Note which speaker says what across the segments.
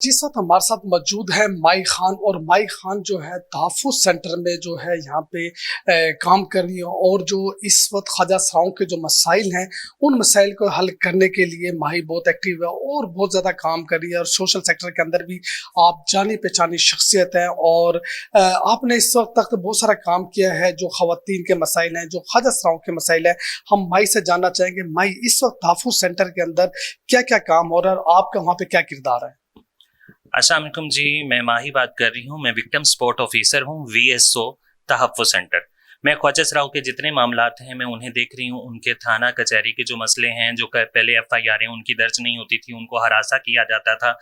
Speaker 1: जिस वक्त हमारे साथ मौजूद है माई खान। और माई खान जो है तहफ़्फ़ुज़ सेंटर में जो है यहाँ पे काम कर रही है। और जो इस वक्त ख्वाजा सराओं के जो मसाइल हैं उन मसाइल को हल करने के लिए माही बहुत एक्टिव है और बहुत ज़्यादा काम कर रही है। और सोशल सेक्टर के अंदर भी आप जानी पहचानी शख्सियत हैं। और आपने इस वक्त तक बहुत सारा काम किया है जो ख़वातीन के मसाइल हैं, जो ख्वाजा सराओं के मसाइल हैं। हम माई से जानना चाहेंगे, माई इस वक्त तहफ़्फ़ुज़ सेंटर के अंदर क्या क्या काम हो रहा है और आपका वहाँ पे क्या किरदार है?
Speaker 2: अस्सलाम वालेकुम जी, मैं माही बात कर रही हूँ। मैं विक्टिम सपोर्ट ऑफिसर हूँ वीएसओ तहफ़्फ़ुज़ सेंटर। मैं ख्वाजा सराओं के जितने मामलात हैं मैं उन्हें देख रही हूँ। उनके थाना कचहरी के जो मसले हैं, जो पहले एफआईआर हैं उनकी दर्ज नहीं होती थी, उनको हरासा किया जाता था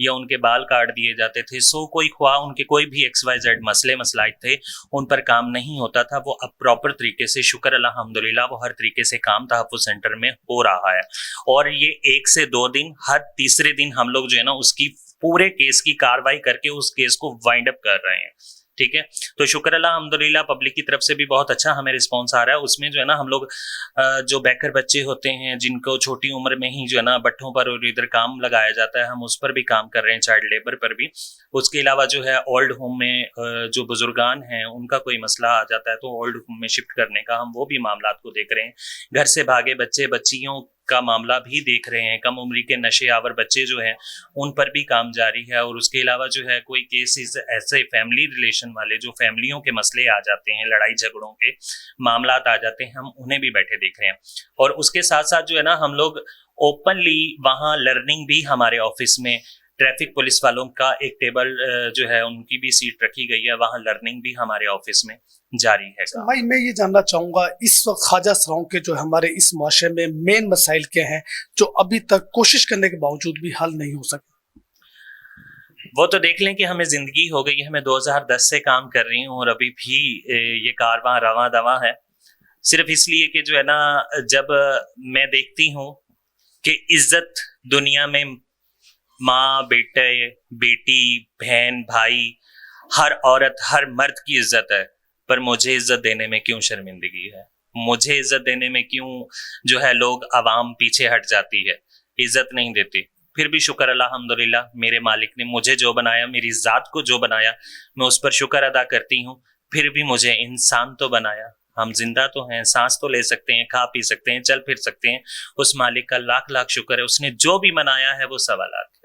Speaker 2: या उनके बाल काट दिए जाते थे। सो कोई ख्वाह उनके कोई भी XYZ मसले मसलाइल थे, उन पर काम नहीं होता था। वो अब प्रॉपर तरीके से, शुक्र अल्हम्दुलिल्लाह, वो हर तरीके से काम तहफ़्फ़ुज़ सेंटर में हो रहा है। और ये 1 से 2 दिन, हर तीसरे दिन हम लोग जो है ना उसकी पूरे केस की कार्रवाई करके उस केस को वाइंड अप कर रहे हैं। ठीक है, तो शुक्र अल्हम्दुलिल्लाह पब्लिक की तरफ से भी बहुत अच्छा हमें रिस्पांस आ रहा है। उसमें जो है ना हम लोग जो बैकर बच्चे होते हैं जिनको छोटी उम्र में ही जो है ना भट्ठों पर और इधर काम लगाया जाता है, हम उस पर भी काम कर रहे हैं, चाइल्ड लेबर पर भी। उसके अलावा जो है ओल्ड होम में जो बुजुर्गान हैं उनका कोई मसला आ जाता है तो ओल्ड होम में शिफ्ट करने का हम वो भी मामलात को देख रहे हैं। घर से भागे बच्चे बच्चियों का मामला भी देख रहे हैं। कम उम्री के नशे आवर बच्चे जो हैं उन पर भी काम जारी है। और उसके अलावा जो है कोई केसेस ऐसे फैमिली रिलेशन वाले, जो फैमिलियों के मसले आ जाते हैं, लड़ाई झगड़ों के मामलात आ जाते हैं, हम उन्हें भी बैठे देख रहे हैं। और उसके साथ साथ जो है ना हम लोग ओपनली वहाँ लर्निंग भी हमारे ऑफिस में, ट्रैफिक पुलिस वालों का एक टेबल जो है उनकी भी सीट रखी गई है, वहाँ लर्निंग भी हमारे ऑफिस में जारी है काम।
Speaker 1: भाई मैं ये जानना चाहूँगा, इस वक्त ख्वाजा सराओं के जो हमारे इस मुआशरे में मेन मसाइल क्या हैं जो अभी तक कोशिश करने के बावजूद भी हल नहीं हो सके?
Speaker 2: वो तो देख लें कि हमें ज़िंदगी हो गई है। मैं 2010 से काम कर रही हूँ और अभी भी ये कारवां रवां दवां है। सिर्फ इसलिए कि जो है ना, जब मैं देखती हूँ कि इज्जत दुनिया में माँ, बेटे, बेटी, बहन, भाई, हर औरत, हर मर्द की इज्जत है, पर मुझे इज्जत देने में क्यों शर्मिंदगी है? मुझे इज्जत देने में क्यों जो है लोग, आवाम पीछे हट जाती है, इज्जत नहीं देती। फिर भी शुक्र अल्हम्दुलिल्लाह, मेरे मालिक ने मुझे जो बनाया, मेरी ज़ात को जो बनाया, मैं उस पर शुक्र अदा करती हूँ। फिर भी मुझे इंसान तो बनाया, हम जिंदा तो हैं, सांस तो ले सकते हैं, खा पी सकते हैं, चल फिर सकते हैं। उस मालिक का लाख लाख शुक्र है, उसने जो भी बनाया है वो सवालात है।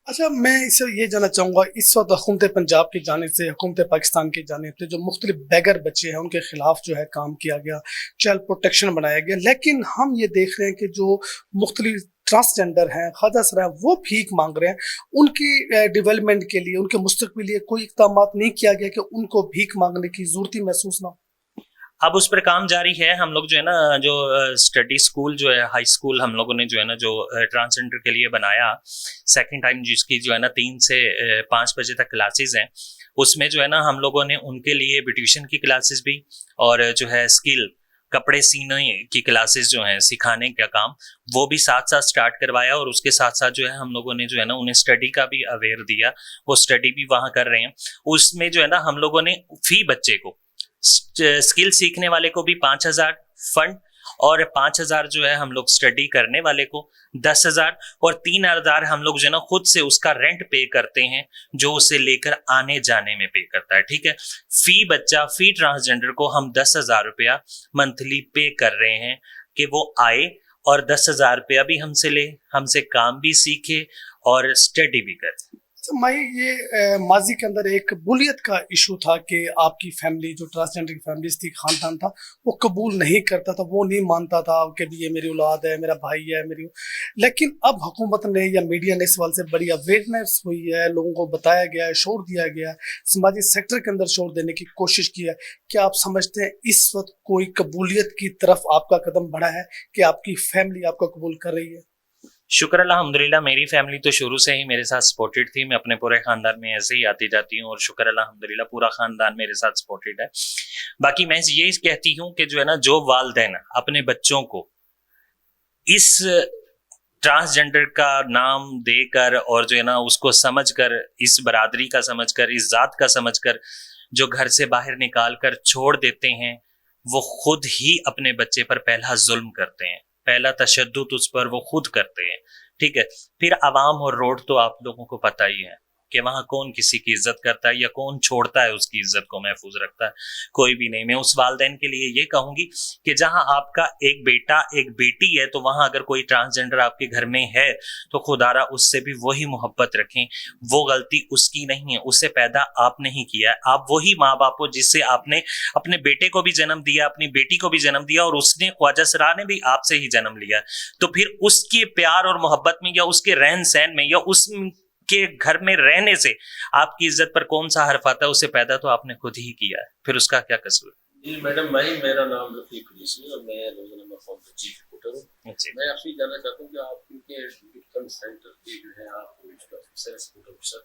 Speaker 1: अच्छा, मैं इससे ये जानना चाहूँगा, इस वक्त हुकूमत पंजाब की जानिब से, हुकूमत पाकिस्तान की जानिब से जो मुख्तलिफ बैगर बच्चे हैं उनके खिलाफ जो है काम किया गया, चाइल्ड प्रोटेक्शन बनाया गया। लेकिन हम ये देख रहे हैं कि जो मुख्तलिफ ट्रांसजेंडर हैं, ख्वाजा सरा हैं, वो भीख मांग रहे हैं। उनकी डेवलपमेंट के लिए, उनके मुस्तकबिल के लिए कोई इक़दाम नहीं किया गया कि उनको भीख मांगने की ज़रूरत ही महसूस ना हो।
Speaker 2: अब उस पर काम जारी है। हम लोग जो है ना, जो स्टडी स्कूल जो है, हाई स्कूल हम लोगों ने जो है ना, जो ट्रांसजेंडर के लिए बनाया सेकंड टाइम, जिसकी जो है ना 3 से 5 बजे तक क्लासेस हैं, उसमें जो है ना हम लोगों ने उनके लिए ब्यूटिशियन की क्लासेस भी, और जो है स्किल कपड़े सीने की क्लासेस जो हैं, सिखाने का काम, वो भी साथ साथ स्टार्ट करवाया। और उसके साथ साथ जो है हम लोगों ने जो है ना उन्हें स्टडी का भी अवेयर दिया, वो स्टडी भी वहाँ कर रहे हैं। उसमें जो है ना हम लोगों ने फी बच्चे को, स्किल सीखने वाले को भी 5,000 फंड, और 5,000 जो है हम लोग स्टडी करने वाले को 10,000, और 3,000 हम लोग जो है ना खुद से उसका रेंट पे करते हैं, जो उसे लेकर आने जाने में पे करता है। ठीक है, फी बच्चा, फी ट्रांसजेंडर को हम 10,000 रुपया मंथली पे कर रहे हैं कि वो आए और 10,000 रुपया भी हमसे ले, हमसे काम भी सीखे और स्टडी भी करे।
Speaker 1: तो मैं ये माजी के अंदर एक बुलियत का इशू था कि आपकी फैमिली, जो ट्रांसजेंडर की फैमिलीज थी, खानदान था, वो कबूल नहीं करता था, वो नहीं मानता था कि भी ये मेरी औलाद है, मेरा भाई है, मेरी। लेकिन अब हुकूमत ने या मीडिया ने इस सवाल से बड़ी अवेयरनेस हुई है, लोगों को बताया गया है, शोर दिया गया है, समाजी सेक्टर के अंदर शोर देने की कोशिश की है। क्या आप समझते हैं इस वक्त कोई कबूलियत की तरफ आपका कदम बढ़ा है कि आपकी फैमिली आपको कबूल कर रही है?
Speaker 2: शुक्र अल्हम्दुलिल्लाह, मेरी फैमिली तो शुरू से ही मेरे साथ सपोर्टेड थी। मैं अपने पूरे खानदान में ऐसे ही आती जाती हूँ और शुक्र अल्हम्दुलिल्लाह पूरा खानदान मेरे साथ सपोर्टेड है। बाकी मैं ये कहती हूँ कि जो है ना, जो वालिदैन अपने बच्चों को इस ट्रांसजेंडर का नाम देकर और जो है ना उसको समझकर, इस बरादरी का समझकर, इस जात का समझकर जो घर से बाहर निकाल कर छोड़ देते हैं, वो खुद ही अपने बच्चे पर पहला जुल्म करते हैं, पहला तशद्दुद उस पर वो खुद करते हैं। ठीक है। फिर आवाम और रोड तो आप लोगों को पता ही है कि वहां कौन किसी की इज्जत करता है या कौन छोड़ता है उसकी इज्जत को महफूज रखता है, कोई भी नहीं। मैं उस वालदैन के लिए ये कहूंगी कि जहां आपका एक बेटा एक बेटी है, तो वहां अगर कोई ट्रांसजेंडर आपके घर में है तो खुदारा उससे भी वही मोहब्बत रखें। वो गलती उसकी नहीं है, उसे पैदा आपने ही किया है। आप वही माँ बाप हो जिससे आपने अपने बेटे को भी जन्म दिया, अपनी बेटी को भी जन्म दिया, और उसने ख्वाजा सरा ने भी आपसे ही जन्म लिया। तो फिर उसके प्यार और मोहब्बत में या उसके रहन सहन में या उस के घर में रहने से आपकी इज्जत पर कौन सा हर्फ आता है? उसे पैदा तो आपने खुद ही किया है, फिर उसका क्या कसूर?
Speaker 3: जी मैडम, मेरा नाम रफीक कुरैशी और मैं रोजाना फॉर्म का चीफ रिपोर्टर हूँ। मैं आपसे जानना चाहता हूँ कि आप इनके विक्टिम सेंटर के जो है आप ऑफिसर, सपोर्ट ऑफिसर,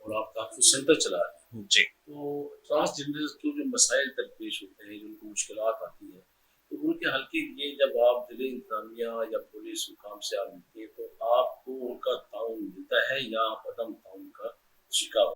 Speaker 3: और आप तहफ़्फ़ुज़ सेंटर चला रहे हैं
Speaker 2: जी।
Speaker 3: तो ट्रांसजेंडर्स को जो मसाइल दरपेश होते हैं, जिनको मुश्किलात आती हैं, तो उनके हल के लिए जब आप जिले इंतजामिया या पुलिस हुकाम से आप मिलते हैं तो आपको उनका ताउन मिलता है या आप अदम ताउन का शिकार?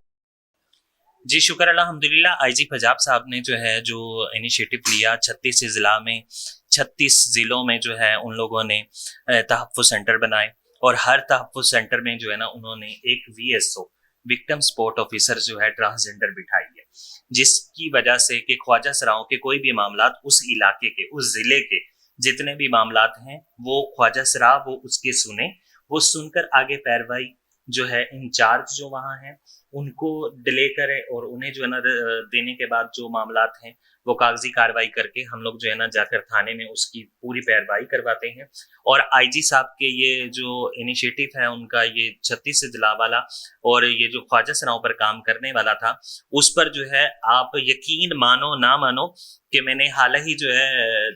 Speaker 2: जी शुक्र अल्हम्दुलिल्लाह, आईजी पंजाब साहब ने जो है जो इनिशिएटिव लिया 36 ज़िला में, 36 ज़िलों में जो है उन लोगों ने तहफ़्फ़ुज़ सेंटर बनाए, और हर तहफ़्फ़ुज़ सेंटर में जो है ना उन्होंने एक वीएसओ विक्टिम सपोर्ट ऑफिसर जो है ट्रांसजेंडर बिठाई है, जिसकी वजह से कि ख्वाजा सराओं के कोई भी मामलात उस इलाके के, उस ज़िले के जितने भी मामलात हैं वो ख्वाजा सरा वो उसके सुने, वो सुनकर आगे पैरवाई जो है इंचार्ज जो वहाँ हैं उनको डिले करे, और उन्हें जो है ना देने के बाद जो मामलात हैं वो कागजी कार्रवाई करके हम लोग जो है ना जाकर थाने में उसकी पूरी पैरवाई करवाते हैं। और आईजी साहब के ये जो इनिशिएटिव है उनका, ये 36 जिला वाला, और ये जो ख्वाजा सराओं पर काम करने वाला था, उस पर जो है आप यकीन मानो ना मानो कि मैंने हाल ही जो है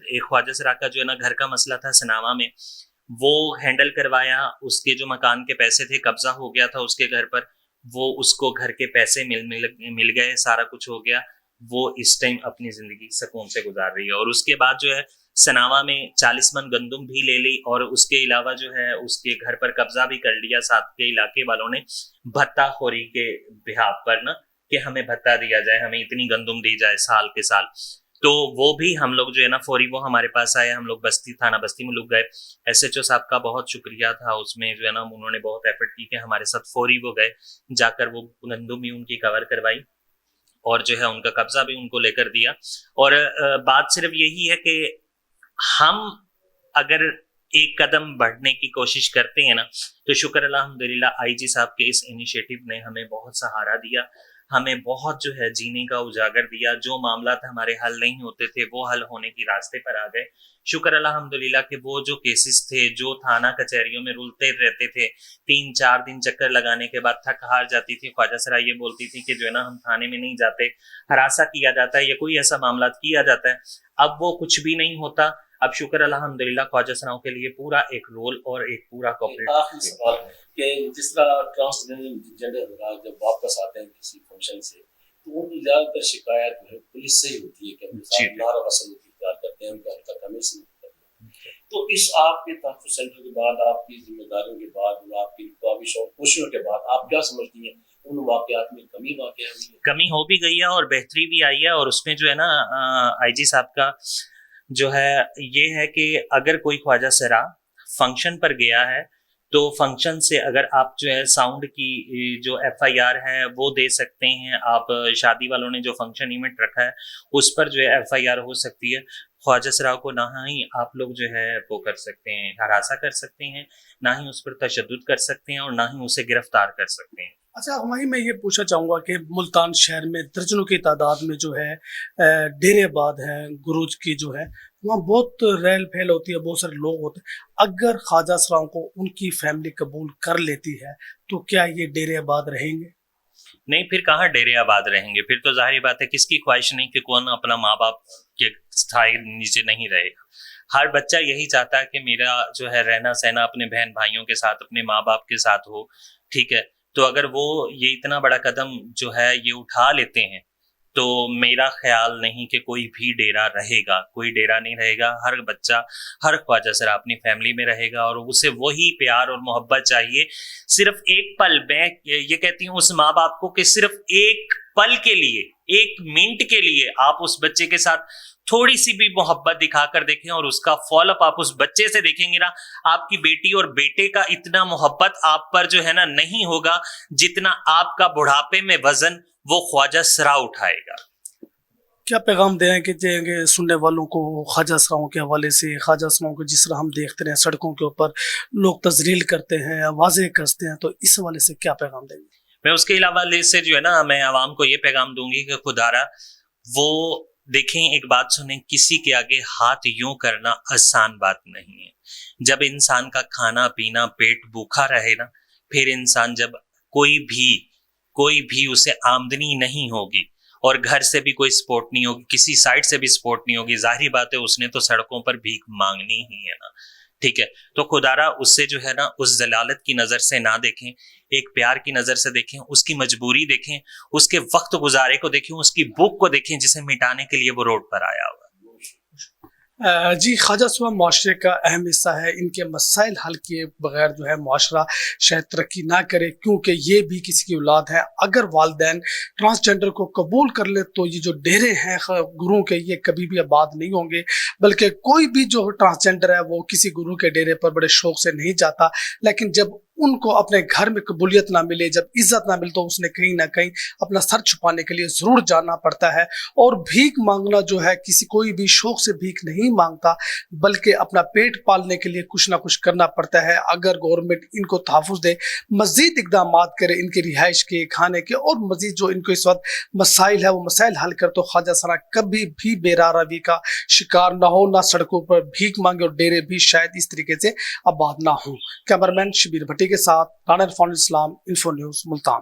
Speaker 2: एक ख्वाजा सरा का जो है ना घर का मसला था सनावा में, वो हैंडल करवाया। उसके जो मकान के पैसे थे कब्जा हो गया था उसके घर पर, वो उसको घर के पैसे मिल गए, सारा कुछ हो गया। वो इस टाइम अपनी जिंदगी सुकून से गुजार रही है। और उसके बाद जो है सनावा में 40 मन गंदुम भी ले ली, और उसके अलावा जो है उसके घर पर कब्जा भी कर लिया साथ के इलाके वालों ने, भत्ताखोरी के बिहाफ पर ना, कि हमें भत्ता दिया जाए, हमें इतनी गंदुम दी जाए साल के साल। तो वो भी हम लोग जो है ना फौरी वो हमारे पास आए, हम लोग बस्ती थाना बस्ती में लोग गए, एसएचओ साहब का बहुत शुक्रिया था उसमें जो है ना, उन्होंने बहुत एफर्ट की कि हमारे साथ फौरी वो गए, जाकर वो गंदुम भी उनकी कवर करवाई, और जो है उनका कब्जा भी उनको लेकर दिया। और बात सिर्फ यही है कि हम अगर एक कदम बढ़ने की कोशिश करते हैं ना, तो शुक्र अल्हम्दुलिल्लाह आईजी साहब के इस इनिशिएटिव ने हमें बहुत सहारा दिया, हमें बहुत जो है जीने का उजागर दिया। जो मामला हमारे हल नहीं होते थे वो हल होने की रास्ते पर आ गए। शुक्र अल्हम्दुलिल्लाह कि वो जो केसेस थे जो थाना कचहरियों में रुलते रहते थे, 3-4 दिन चक्कर लगाने के बाद थक हार जाती थी, ख्वाजा सरा ये बोलती थी कि जो है ना हम थाने में नहीं जाते, हरासा किया जाता है या कोई ऐसा मामला किया जाता है, अब वो कुछ भी नहीं होता। अब शुक्र अल्हम्दुलिल्लाह ख्वाजा सराओं के लिए पूरा एक रोल और एक पूरा
Speaker 3: आखिरी सवाल कि जिस तरह ट्रांसजेंडर जब वापस आते हैं किसी फंक्शन से, तो उनकी ज्यादातर शिकायत जो है पुलिस से ही होती है कि अपने साथ नारा सलूक इख्तियार करते हैं, उनका हल्का कमी से करते हैं। तो इस आपके तहफ़्फ़ुज़ सेंटर के बाद, आपकी जिम्मेदारियों के बाद और आपकी ख्वाहिश और कोशिशों के बाद आप क्या समझती हैं उन वाकयात में कमी वाकया हुई है?
Speaker 2: कमी हो भी गई है और बेहतरी भी आई है। और उसमें जो है ना आईजी साहब का जो है ये है कि अगर कोई ख्वाजा सरा फंक्शन पर गया है तो फंक्शन से अगर आप जो है साउंड की जो एफआईआर है वो दे सकते हैं। आप शादी वालों ने जो फंक्शन इवेंट रखा है उस पर जो है एफआईआर हो सकती है। ख्वाजा सरा को ना ही आप लोग जो है वो कर सकते हैं, हरासा कर सकते हैं, ना ही उस पर तशद्दुद कर सकते हैं, और ना ही उसे गिरफ्तार कर सकते हैं।
Speaker 1: अच्छा वहीं मैं ये पूछना चाहूँगा कि मुल्तान शहर में दर्जनों की तादाद में जो है डेरेबाद हैं, गुरूज की जो है वहाँ बहुत रेल फैल होती है, बहुत सारे लोग होते हैं। अगर ख्वाजा सराओं को उनकी फैमिली कबूल कर लेती है तो क्या ये डेरे आबाद रहेंगे?
Speaker 2: नहीं, फिर कहाँ डेरे आबाद रहेंगे? फिर तो जाहिर बात है किसकी ख्वाहिश नहीं कि कौन अपना माँ बाप के स्थाई नीचे नहीं रहेगा। हर बच्चा यही चाहता है कि मेरा जो है रहना सहना अपने बहन भाइयों के साथ, अपने माँ बाप के साथ हो, ठीक है। तो अगर वो ये इतना बड़ा कदम जो है ये उठा लेते हैं तो मेरा ख्याल नहीं कि कोई भी डेरा रहेगा, कोई डेरा नहीं रहेगा। हर बच्चा, हर ख्वाजा सरा अपनी फैमिली में रहेगा और उसे वही प्यार और मोहब्बत चाहिए। सिर्फ एक पल, मैं ये कहती हूँ उस माँ बाप को कि सिर्फ एक पल के लिए, एक मिनट के लिए आप उस बच्चे के साथ थोड़ी सी भी मोहब्बत दिखाकर देखें और उसका फॉलोअप आप उस बच्चे से देखेंगे ना, आपकी बेटी और बेटे का इतना मोहब्बत आप पर जो है ना नहीं होगा जितना आपका बुढ़ापे में वजन वो ख्वाजा सरा उठाएगा।
Speaker 1: क्या पैगाम देंगे सुनने वालों को ख्वाजा सराओं के हवाले से? ख्वाजा सराओं को जिस तरह हम देखते हैं सड़कों के ऊपर लोग तजलील करते हैं, आवाज़ें कसते हैं, तो इस हवाले से क्या पैगाम देंगे?
Speaker 2: मैं उसके अलावा से जो है ना, मैं आवाम को ये पैगाम दूंगी कि खुदारा वो देखें, एक बात सुने, किसी के आगे हाथ यूं करना आसान बात नहीं है। जब इंसान का खाना पीना पेट भूखा रहे ना, फिर इंसान जब कोई भी उसे आमदनी नहीं होगी और घर से भी कोई सपोर्ट नहीं होगी, किसी साइड से भी सपोर्ट नहीं होगी, जाहिर बात है उसने तो सड़कों पर भीख मांगनी ही है ना। ठीक है, तो खुदारा उससे जो है ना उस जलालत की नजर से ना देखें, एक प्यार की नजर से देखें, उसकी मजबूरी देखें, उसके वक्त गुजारे को देखें, उसकी भूख को देखें जिसे मिटाने के लिए वो रोड पर आया हुआ।
Speaker 1: जी, ख्वाजा सरा माशरे का अहम हिस्सा है। इनके मसाइल हल किए बगैर जो है माशरा शायद तरक्की ना करे, क्योंकि ये भी किसी की औलाद है। अगर वालिदैन ट्रांसजेंडर को कबूल कर ले तो ये जो डेरे हैं गुरुओं के, ये कभी भी आबाद नहीं होंगे। बल्कि कोई भी जो ट्रांसजेंडर है वो किसी गुरु के डेरे पर बड़े शौक से नहीं जाता, लेकिन जब उनको अपने घर में कबूलियत ना मिले, जब इज्जत ना मिले, तो उसने कहीं ना कहीं अपना सर छुपाने के लिए जरूर जाना पड़ता है। और भीख मांगना जो है, किसी कोई भी शौक से भीख नहीं मांगता, बल्कि अपना पेट पालने के लिए कुछ ना कुछ करना पड़ता है। अगर गवर्नमेंट इनको तहफ़्फ़ुज़ दे, मजीद इकदाम करे इनकी रिहाइश के, खाने के, और मजीद जो इनको इस वक्त मसाइल है वो मसाइल हल कर, तो ख्वाजा सरा कभी भी बेरारवी का शिकार ना हो, ना सड़कों पर भीख मांगे, और डेरे भी शायद इस तरीके से आबाद ना हो। कैमरामैन शबीर भट्टी के साथ राना इरफान इस्लाम, इन्फो न्यूज़, मुल्तान।